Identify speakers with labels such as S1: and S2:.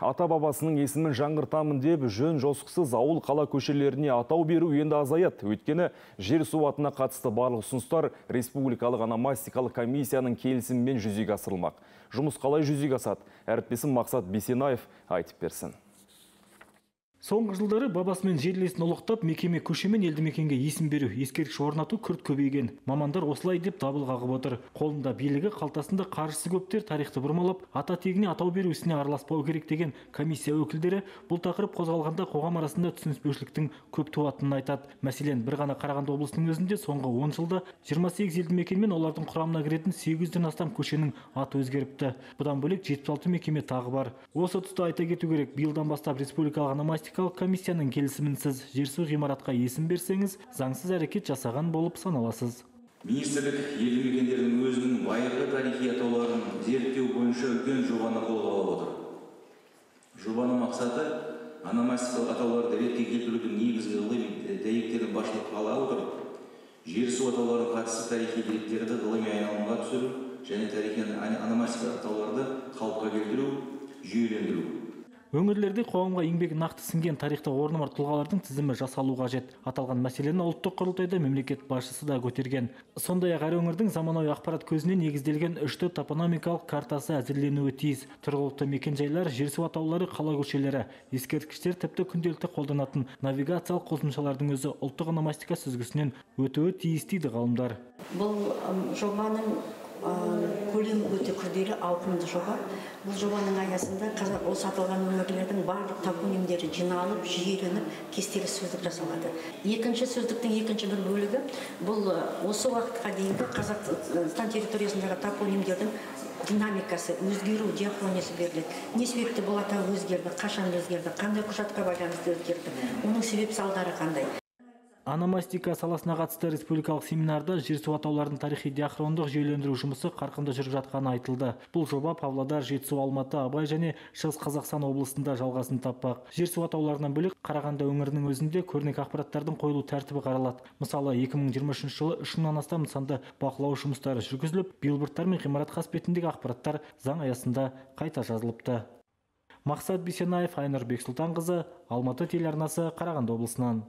S1: Ата бабасының есімін жаңғыртамын деп, жөн жосықсыз ауыл қала көшелеріне атау беру енді азаяды. Өйткені жер су атына қатысты барлық ұсыныстар республикалық ономастикалық комиссияның келісімімен жүзеге асырылмақ. Жұмыс қалай жүзеге асады? Әріптесім Мақсат Бисенаев айтып берсін.
S2: Соңғы жылдары бабасымен жерлесін ұлықтап, мекеме көшемен елді мекенге есім беру, ескерткіш орнату күрт көбейген. Мамандар осылай деп дабыл қағып отыр. Қолында билігі, қалтасында қаржысы көптер тарихты бұрмалап, ата тегіне атау беру ісіне араласпау керек деген комиссия өкілдері бұл тақырып қозғалғанда қоғам арасында түсініспеушіліктің көп туатынын айтады. Мәселен, бір ғана Қарағанды облысының өзінде соңғы 10 жылда 28 елді мекен мен олардың құрамына кіретін 800-ден астам көшенің аты өзгеріпті. Бұдан бөлек 76 мекеме тағы бар. Осы тұста айта кету керек, биылдан бастап республикалық ономастикалық комиссияның келісімінсіз жер-су ғимаратқа есім берсеңіз, заңсыз әрекет жасаған болып саналасыз.
S3: Министрлік елді мекендердің өзінің байырғы тарихи атауларын зерттеу бойынша үлкен жобаны қолға алып отыр. Жобаның мақсаты ономастикалық атауларды ретке келтірудің негізгі ғылыми дәйектерін басшылыққа ала отырып, жер-су атауларына қатысты тарихи деректерді ғылыми айналымға түсіру және тарихи ономастикалық атауларды қалыпқа келтіру, жүйелендіру.
S2: Өңірлерде қоғамға еңбегі нақты сіңген тарихта орны бар тұлғалардың тізімі жасалу қажет. Аталған мәселені ұлттық құрылтайда мемлекет басшысы да көтерген. Сондай-ақ әр өңірдің заманауи ақпарат көзіне негізделген 3-ті топономикалық картасы әзірленуі тиіс. Тұрғылықты мекенжайлар, жер-су атаулары, қала көшелері, ескерткіштер тіпті күнделікті қолданатын навигациялық қосымшалардың өзі ұлттық ономастика сүзгісінен өтуі тиіс дейді ғалымдар.
S4: Бұл жобаның көлемі өте күрделі, ауқымды жоба. Бұл жобаның аясында осы аталған өңірлердің барлық топонимдері жиналып, жүйеленіп, кестелі сөздік жасалады. Екінші сөздіктің екінші бір бөлігі бұл осы уақытқа дейінгі Қазақстан территориясындағы топонимдердің динамикасы, өзгеру диахрониясы беріледі. Не себепті бұл ата өзгерді, қашан өзгерді, қандай құжатқа байланысты өзгерді, оның себеп салдары қандай.
S2: Ономастика саласына қатысты республикалық семинарда жер-су атаулардың тарихи диахрондық жүйелендіру жұмысы қарқынды жүріп жатқаны айтылды. Бұл жоба Павлодар, Жетісу, Алматы, Абай және Шығыс Қазақстан облысында жалғасын таппақ. Жер-су атауларынан бөлек Қарағанды өңірінің өзінде көрнекі ақпараттардың қойылу тәртібі қаралады. Мысалы, 2023 жылы 3 мыңнан астам нысанды бақылау жұмыстары жүргізіліп, билбордтар мен ғимарат қасбетіндегі ақпараттар заң аясында қайта жазылыпты. Мақсат Бисенаев, Айнұр Бексұлтанқызы, Алматы телеарнасы, Қарағанды облысынан.